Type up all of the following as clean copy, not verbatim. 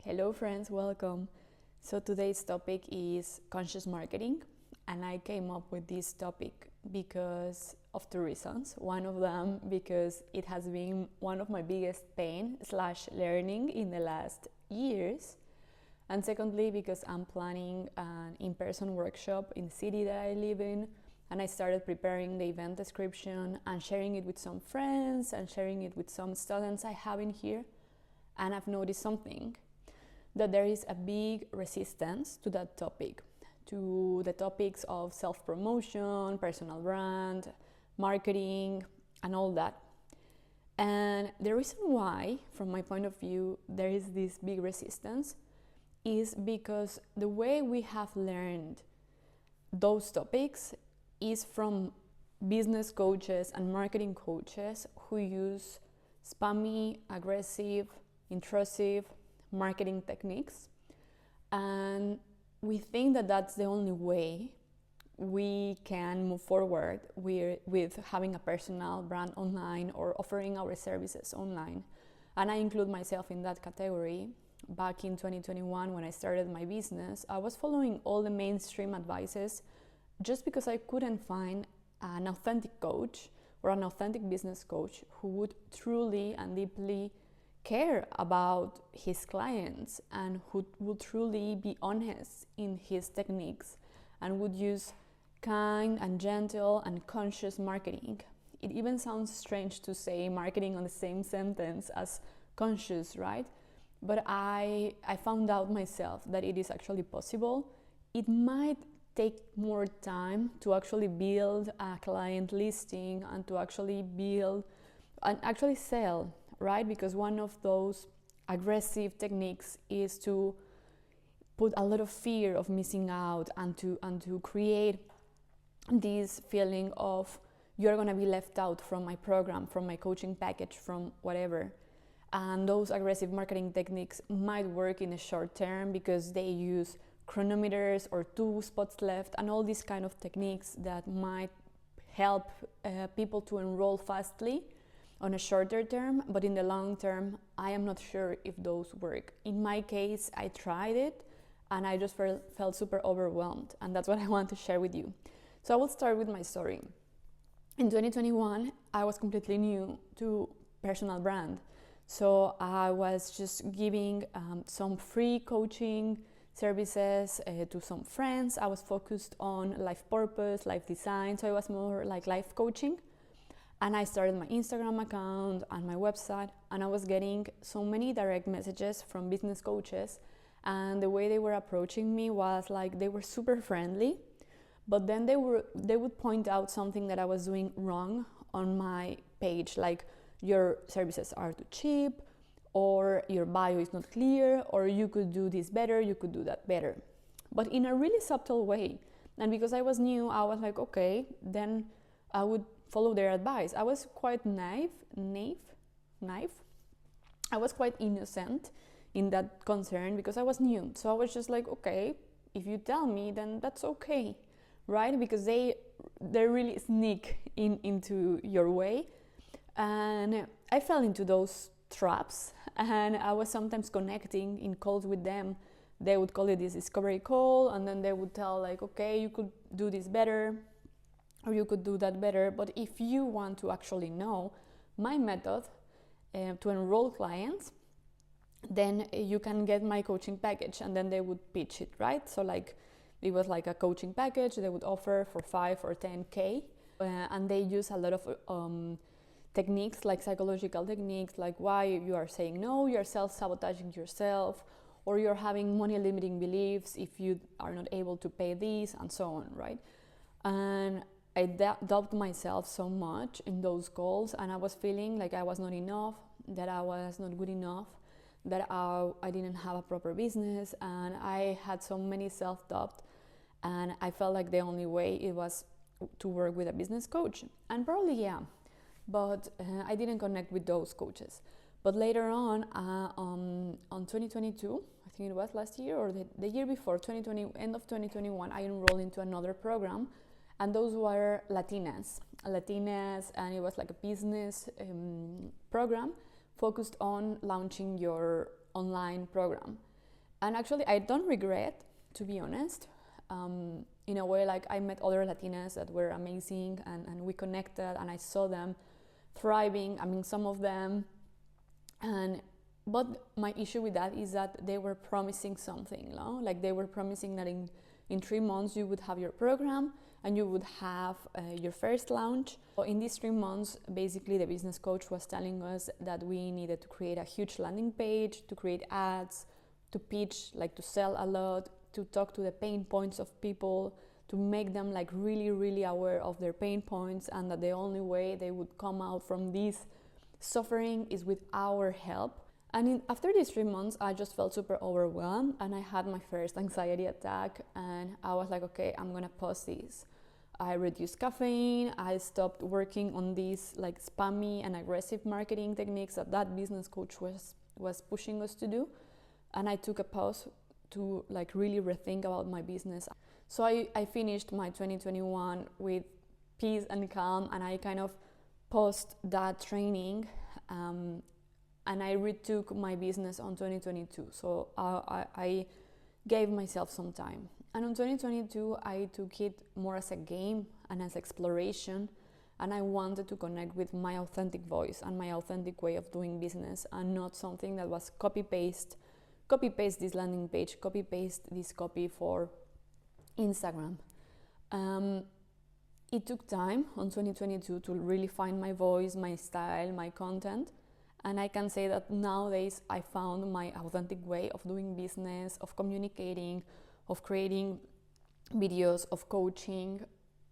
Hello friends, welcome. So today's topic is conscious marketing, and I came up with this topic because of two reasons. One of them because it has been one of my biggest pain/learning in the last years. And secondly, because I'm planning an in-person workshop in the city that I live in, and I started preparing the event description and sharing it with some friends and sharing it with some students I have in here. And I've noticed something, that there is a big resistance to that topic, to the topics of self-promotion, personal brand, marketing, and all that. And the reason why, from my point of view, there is this big resistance is because the way we have learned those topics is from business coaches and marketing coaches who use spammy, aggressive, intrusive marketing techniques, and we think that that's the only way we can move forward with having a personal brand online or offering our services online. And I include myself in that category. Back in 2021, when I started my business, I was following all the mainstream advices just because I couldn't find an authentic coach or an authentic business coach who would truly and deeply care about his clients and who would truly be honest in his techniques and would use kind and gentle and conscious marketing. It even sounds strange to say marketing on the same sentence as conscious, right? But I found out myself that it is actually possible. It might take more time to actually build a client listing and to actually build and actually sell, right? Because one of those aggressive techniques is to put a lot of fear of missing out and to create this feeling of you're going to be left out from my program, from my coaching package, from whatever. And those aggressive marketing techniques might work in the short term because they use chronometers or 2 spots left and all these kind of techniques that might help people to enroll fastly on a shorter term, but in the long term, I am not sure if those work. In my case, I tried it and I just felt super overwhelmed, and that's what I want to share with you. So I will start with my story. In 2021, I was completely new to personal brand. So I was just giving some free coaching services to some friends. I was focused on life purpose, life design, so it was more like life coaching. And I started my Instagram account and my website, and I was getting so many direct messages from business coaches, and the way they were approaching me was like they were super friendly, but then they would point out something that I was doing wrong on my page, like your services are too cheap, or your bio is not clear, or you could do this better, you could do that better, but in a really subtle way. And because I was new, I was like, okay, then I would follow their advice. I was quite naive. I was quite innocent in that concern because I was new. So I was just like, okay, if you tell me, then that's okay, right? Because they really sneak into your way. And I fell into those traps, and I was sometimes connecting in calls with them. They would call it this discovery call, and then they would tell like, okay, you could do this better, or you could do that better. But if you want to actually know my method to enroll clients, then you can get my coaching package. And then they would pitch it, right? So like it was like a coaching package they would offer for 5 or 10K, and they use a lot of techniques, like psychological techniques, like why you are saying no, you're self-sabotaging yourself, or you're having money limiting beliefs if you are not able to pay these, and so on, right? And I doubted myself so much in those calls, and I was feeling like I was not enough, that I was not good enough, that I didn't have a proper business, and I had so many self-doubt, and I felt like the only way it was to work with a business coach. And probably, yeah, but I didn't connect with those coaches. But later on 2022, I think it was last year or the year before, 2020, end of 2021, I enrolled into another program. And those were Latinas, and it was like a business program focused on launching your online program. And actually, I don't regret, to be honest. In a way, like I met other Latinas that were amazing, and we connected, and I saw them thriving. I mean, some of them. But my issue with that is that they were promising something, no? Like they were promising that in 3 months you would have your program and you would have your first launch. So in these 3 months, basically the business coach was telling us that we needed to create a huge landing page, to create ads, to pitch, like to sell a lot, to talk to the pain points of people, to make them like really, really aware of their pain points, and that the only way they would come out from this suffering is with our help. And after these 3 months, I just felt super overwhelmed, and I had my first anxiety attack, and I was like, okay, I'm gonna pause this. I reduced caffeine, I stopped working on these like spammy and aggressive marketing techniques that business coach was pushing us to do, and I took a pause to like really rethink about my business. So I finished my 2021 with peace and calm, and I kind of paused that training, and I retook my business on 2022. So I gave myself some time. And on 2022, I took it more as a game and as exploration. And I wanted to connect with my authentic voice and my authentic way of doing business, and not something that was copy-paste this landing page, copy-paste this copy for Instagram. It took time on 2022 to really find my voice, my style, my content. And I can say that nowadays I found my authentic way of doing business, of communicating, of creating videos, of coaching,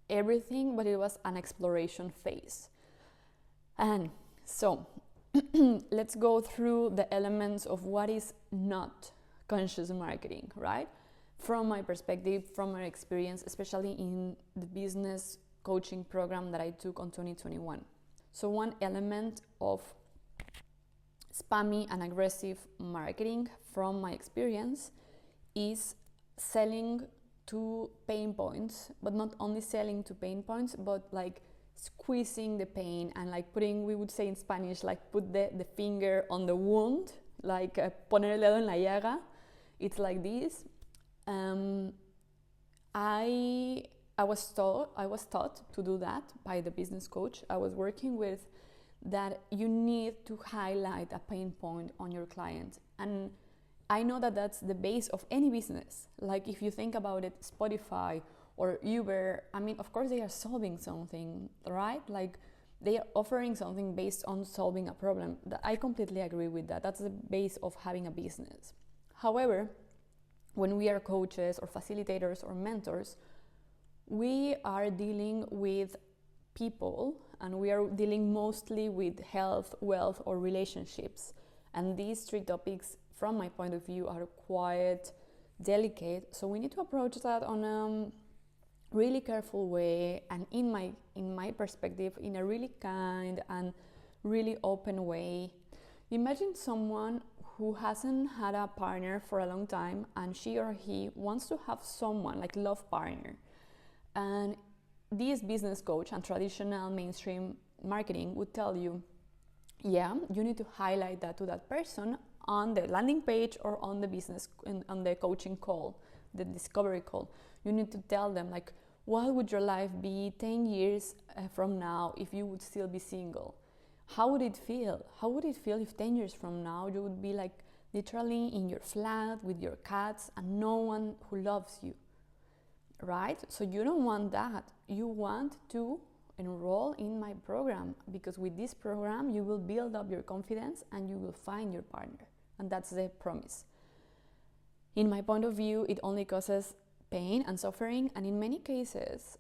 everything, but it was an exploration phase. And so let's go through the elements of what is not conscious marketing, right? From my perspective, from my experience, especially in the business coaching program that I took on 2021. So one element of spammy and aggressive marketing from my experience is selling to pain points, but not only selling to pain points, but like squeezing the pain and like putting, we would say in Spanish, like put the finger on the wound, like poner el dedo en la llaga. It's like this. I was taught to do that by the business coach I was working with, that you need to highlight a pain point on your client. And I know that that's the base of any business. Like if you think about it, Spotify or Uber, I mean, of course they are solving something, right? Like they are offering something based on solving a problem. I completely agree with that. That's the base of having a business. However, when we are coaches or facilitators or mentors, we are dealing with people, and we are dealing mostly with health, wealth, or relationships. And these 3 topics, from my point of view, are quite delicate. So we need to approach that on a really careful way, and in my perspective, in a really kind and really open way. Imagine someone who hasn't had a partner for a long time, and she or he wants to have someone, like love partner. And this business coach and traditional mainstream marketing would tell you, yeah, you need to highlight that to that person on the landing page or on the business, on the coaching call, the discovery call. You need to tell them, like, what would your life be 10 years from now if you would still be single? How would it feel? How would it feel if 10 years from now you would be like literally in your flat with your cats and no one who loves you, right? So you don't want that. You want to enroll in my program, because with this program you will build up your confidence and you will find your partner. And that's the promise. In my point of view, it only causes pain and suffering, and in many cases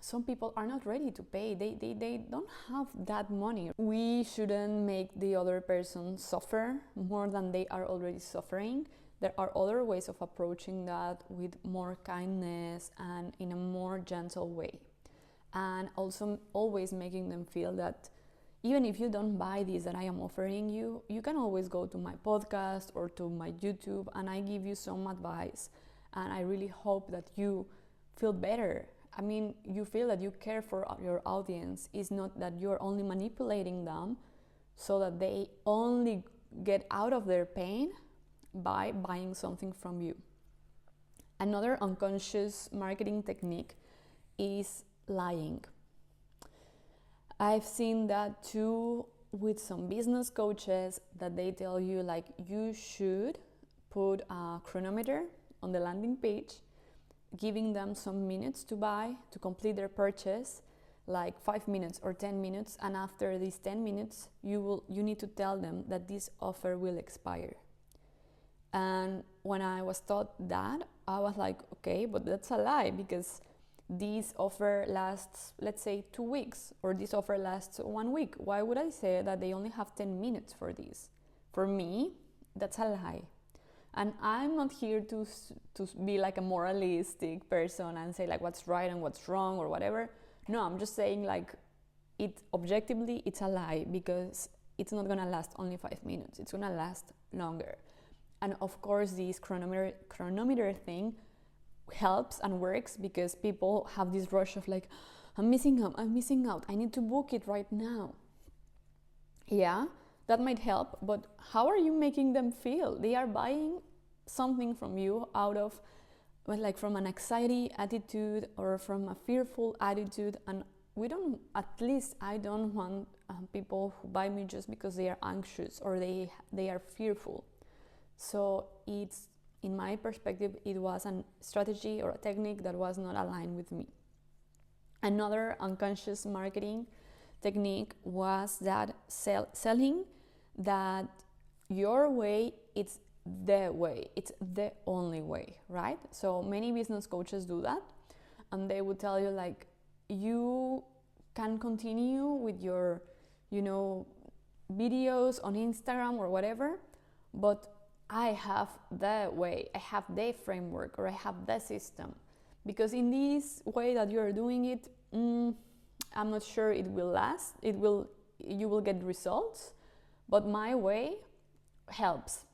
some people are not ready to pay. They don't have that money. We shouldn't make the other person suffer more than they are already suffering. There are other ways of approaching that with more kindness and in a more gentle way. And also always making them feel that even if you don't buy this that I am offering you, you can always go to my podcast or to my YouTube and I give you some advice. And I really hope that you feel better. I mean, you feel that you care for your audience. It's not that you're only manipulating them so that they only get out of their pain by buying something from you. Another unconscious marketing technique is lying. I've seen that too with some business coaches, that they tell you like you should put a chronometer on the landing page, giving them some minutes to buy, to complete their purchase, like 5 minutes or 10 minutes, and after these 10 minutes you need to tell them that this offer will expire. And when I was taught that, I was like, okay, but that's a lie, because this offer lasts, let's say, 2 weeks, or this offer lasts 1 week. Why would I say that they only have 10 minutes for this? For me, that's a lie. And I'm not here to be like a moralistic person and say like what's right and what's wrong or whatever. No, I'm just saying like objectively it's a lie, because it's not gonna last only 5 minutes. It's gonna last longer. And of course, this chronometer thing helps and works, because people have this rush of like, I'm missing out, I need to book it right now. Yeah, that might help, but how are you making them feel? They are buying something from you out of, well, like from an anxiety attitude or from a fearful attitude, and at least I don't want people who buy me just because they are anxious or they are fearful. So it's, in my perspective, it was a strategy or a technique that was not aligned with me. Another unconscious marketing technique was that selling that your way, it's the way, it's the only way, right? So many business coaches do that, and they would tell you like, you can continue with your, videos on Instagram or whatever, but I have the way, I have the framework, or I have the system. Because in this way that you're doing it, I'm not sure it will last. You will get results, but my way helps,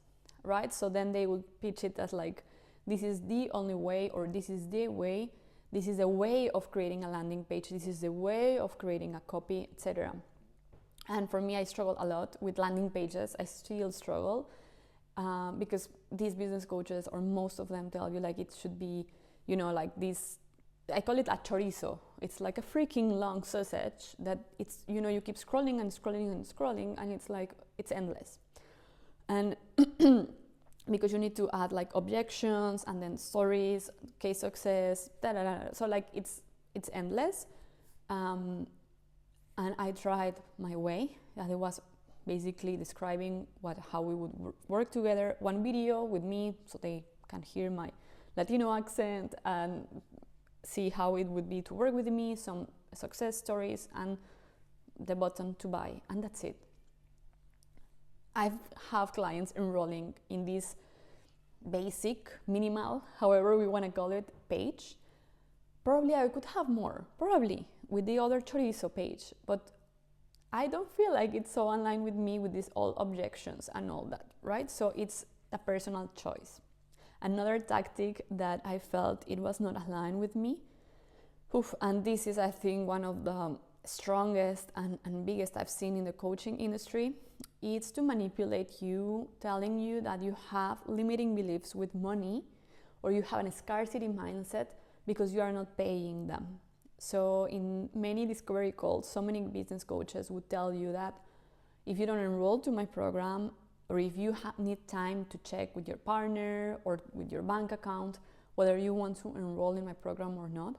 right? So then they would pitch it as like, this is the only way, or this is the way. This is a way of creating a landing page. This is the way of creating a copy, etc. And for me, I struggle a lot with landing pages. I still struggle. Because these business coaches, or most of them, tell you like it should be, like this, I call it a chorizo. It's like a freaking long sausage that it's, you keep scrolling and scrolling and scrolling, and it's like, it's endless. And because you need to add like objections and then stories, case success, so like it's endless. And I tried my way, that it was basically describing how we would work together, one video with me so they can hear my Latino accent and see how it would be to work with me, some success stories, and the button to buy, and that's it. I have clients enrolling in this basic, minimal, however we want to call it, page. Probably I could have more, probably, with the other chorizo page, but I don't feel like it's so aligned with me, with these all objections and all that, right? So it's a personal choice. Another tactic that I felt it was not aligned with me, and this is, I think, one of the strongest and biggest I've seen in the coaching industry, it's to manipulate you, telling you that you have limiting beliefs with money, or you have a scarcity mindset because you are not paying them. So in many discovery calls, so many business coaches would tell you that if you don't enroll to my program, or if you need time to check with your partner or with your bank account whether you want to enroll in my program or not,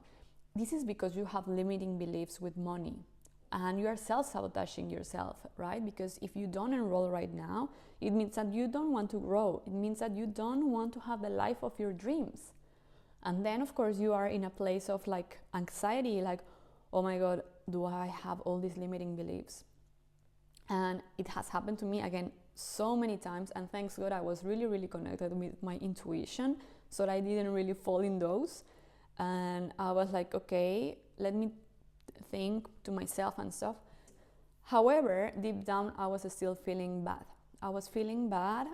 this is because you have limiting beliefs with money and you are self-sabotaging yourself, right? Because if you don't enroll right now, it means that you don't want to grow. It means that you don't want to have the life of your dreams. And then, of course, you are in a place of like anxiety, like, oh my God, do I have all these limiting beliefs? And it has happened to me, again, so many times. And thanks God, I was really, really connected with my intuition, so that I didn't really fall in those. And I was like, okay, let me think to myself and stuff. However, deep down, I was still feeling bad. I was feeling bad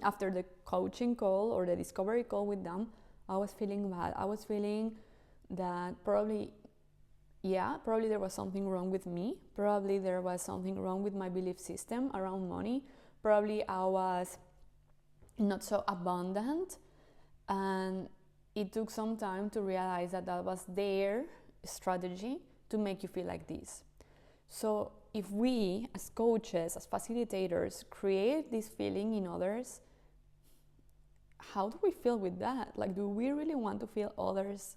after the coaching call or the discovery call with them. I was feeling bad. I was feeling that probably there was something wrong with me. Probably there was something wrong with my belief system around money. Probably I was not so abundant, and it took some time to realize that that was their strategy to make you feel like this. So if we as coaches, as facilitators, create this feeling in others, how do we feel with that? Like, do we really want to feel others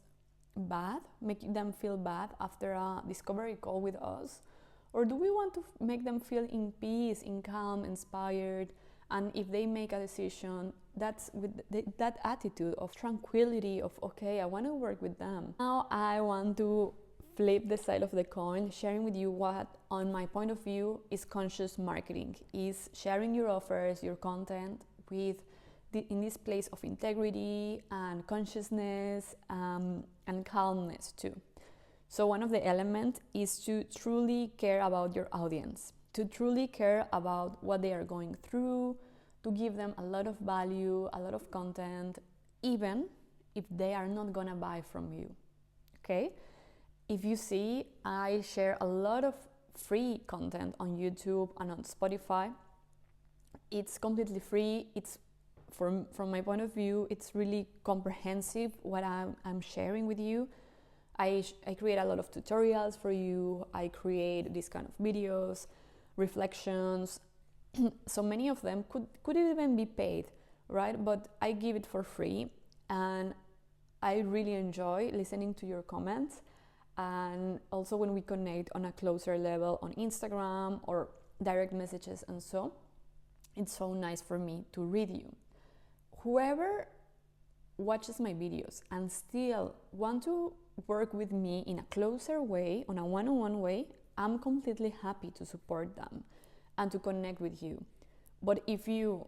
bad, make them feel bad after a discovery call with us? Or do we want to make them feel in peace, in calm, inspired? And if they make a decision, that's with that attitude of tranquility, of okay, I want to work with them. Now I want to flip the side of the coin, sharing with you what, on my point of view, is conscious marketing, is sharing your offers, your content with in this place of integrity and consciousness and calmness too. So one of the elements is to truly care about your audience, to truly care about what they are going through, to give them a lot of value, a lot of content, even if they are not gonna buy from you, okay? If you see, I share a lot of free content on YouTube and on Spotify. It's completely free. It's from my point of view, it's really comprehensive what I'm sharing with you. I create a lot of tutorials for you. I create these kind of videos, reflections. So many of them could even be paid, right? But I give it for free, and I really enjoy listening to your comments, and also when we connect on a closer level on Instagram or direct messages, and so it's so nice for me to read you. Whoever watches my videos and still want to work with me in a closer way, on a one-on-one way, I'm completely happy to support them and to connect with you. But if you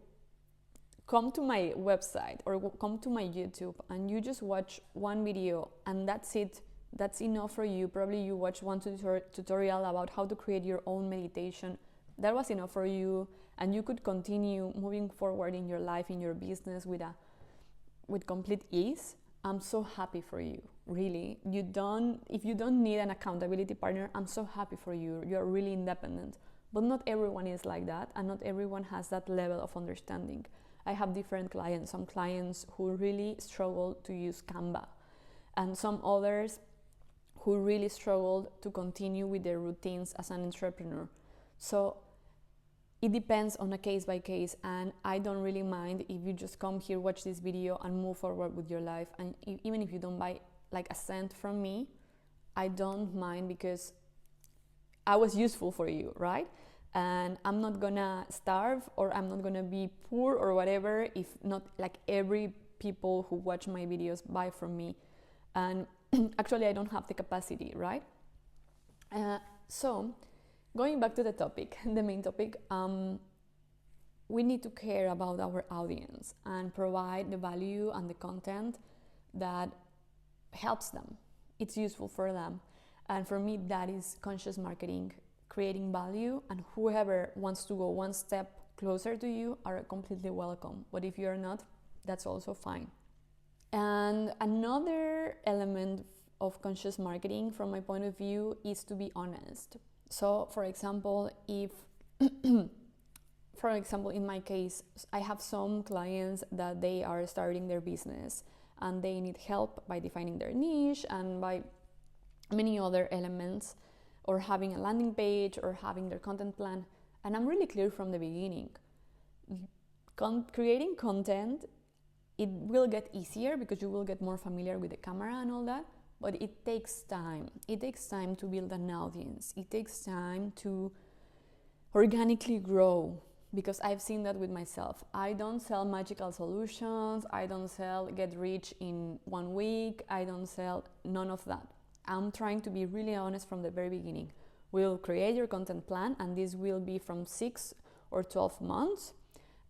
come to my website or come to my YouTube and you just watch one video and that's it, that's enough for you, probably you watch one tutorial about how to create your own meditation, that was enough for you, and you could continue moving forward in your life, in your business with complete ease, I'm so happy for you, really. If you don't need an accountability partner, I'm so happy for you. You're really independent. But not everyone is like that, and not everyone has that level of understanding. I have different clients, some clients who really struggle to use Canva, and some others who really struggled to continue with their routines as an entrepreneur. So it depends on a case by case, and I don't really mind if you just come here, watch this video, and move forward with your life. And even if you don't buy like a cent from me, I don't mind, because I was useful for you, right? And I'm not gonna starve, or I'm not gonna be poor or whatever if not like every people who watch my videos buy from me. And actually I don't have the capacity, right? So going back to the topic, the main topic, we need to care about our audience and provide the value and the content that helps them. It's useful for them. And for me, that is conscious marketing, creating value, and whoever wants to go one step closer to you are completely welcome. But if you're not, that's also fine. And another element of conscious marketing, from my point of view, is to be honest. So, for example, in my case, I have some clients that they are starting their business and they need help by defining their niche and by many other elements, or having a landing page or having their content plan. And I'm really clear from the beginning. Creating content, it will get easier because you will get more familiar with the camera and all that. But it takes time. It takes time to build an audience. It takes time to organically grow, because I've seen that with myself. I don't sell magical solutions. I don't sell get rich in 1 week. I don't sell none of that. I'm trying to be really honest from the very beginning. We'll create your content plan, and this will be from 6 or 12 months.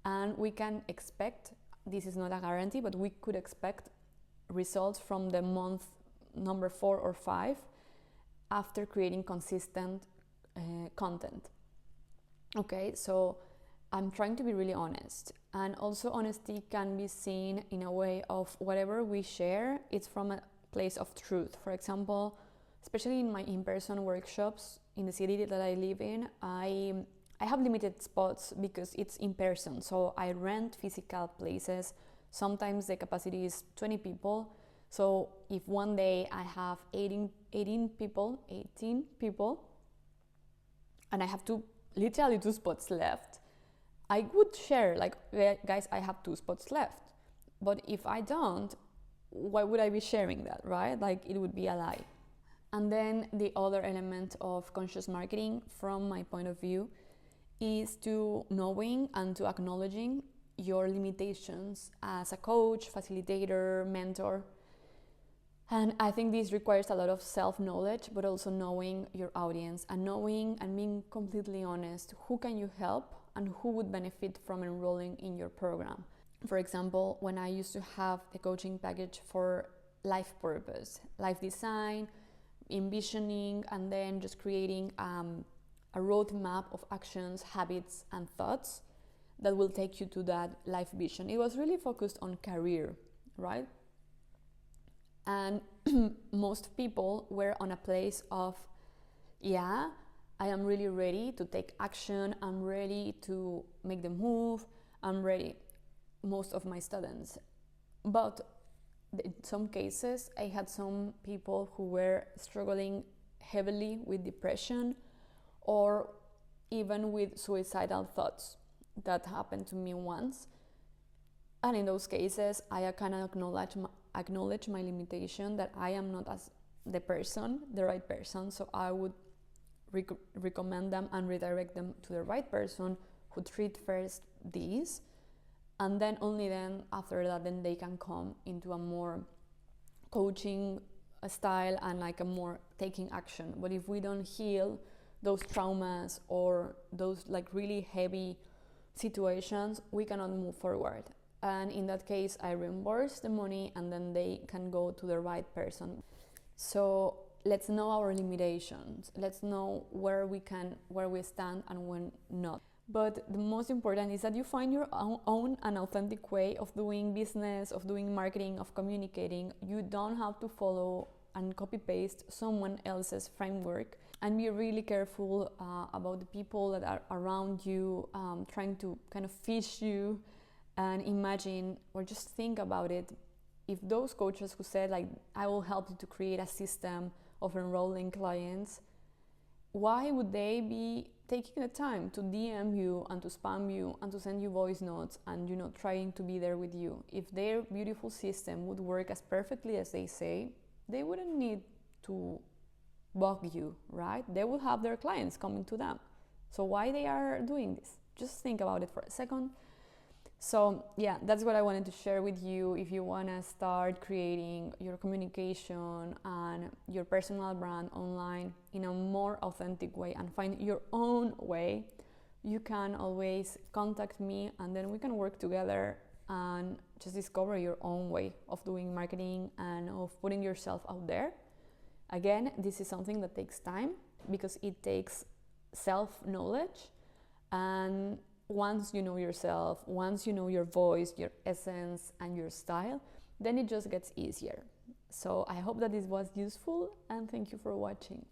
And we can expect, this is not a guarantee, but we could expect results from the month number 4 or 5 after creating consistent content. Okay, so I'm trying to be really honest. And also honesty can be seen in a way of whatever we share, it's from a place of truth. For example, especially in my in-person workshops in the city that I live in, I I have limited spots because it's in person, so I rent physical places. Sometimes the capacity is 20 people. So if one day I have 18 people, and I have literally two spots left, I would share, like, guys, I have 2 spots left. But if I don't, why would I be sharing that, right? Like, it would be a lie. And then the other element of conscious marketing, from my point of view, is to knowing and to acknowledging your limitations as a coach, facilitator, mentor. And I think this requires a lot of self-knowledge, but also knowing your audience and knowing and being completely honest. Who can you help and who would benefit from enrolling in your program? For example, when I used to have the coaching package for life purpose, life design, envisioning, and then just creating a roadmap of actions, habits, and thoughts that will take you to that life vision. It was really focused on career, right? And most people were on a place of, yeah, I am really ready to take action, I'm ready to make the move, I'm ready, most of my students. But in some cases, I had some people who were struggling heavily with depression or even with suicidal thoughts. That happened to me once. And in those cases, I kind of acknowledge my limitation, that I am not as the right person. So I would recommend them and redirect them to the right person who treat first these, and then only then after that then they can come into a more coaching style and like a more taking action. But if we don't heal those traumas or those like really heavy situations, we cannot move forward. And in that case, I reimburse the money and then they can go to the right person. So let's know our limitations. Let's know where we stand and when not. But the most important is that you find your own and authentic way of doing business, of doing marketing, of communicating. You don't have to follow and copy paste someone else's framework. And be really careful about the people that are around you, trying to kind of fish you. And imagine, or just think about it, if those coaches who said like, I will help you to create a system of enrolling clients, why would they be taking the time to DM you and to spam you and to send you voice notes and, you know, trying to be there with you? If their beautiful system would work as perfectly as they say, they wouldn't need to bug you, right? They will have their clients coming to them. So why they are doing this? Just think about it for a second. So yeah, that's what I wanted to share with you. If you want to start creating your communication and your personal brand online in a more authentic way and find your own way, you can always contact me and then we can work together and just discover your own way of doing marketing and of putting yourself out there. Again, this is something that takes time because it takes self-knowledge, and once you know yourself, once you know your voice, your essence, and your style, then it just gets easier. So I hope that this was useful, and thank you for watching.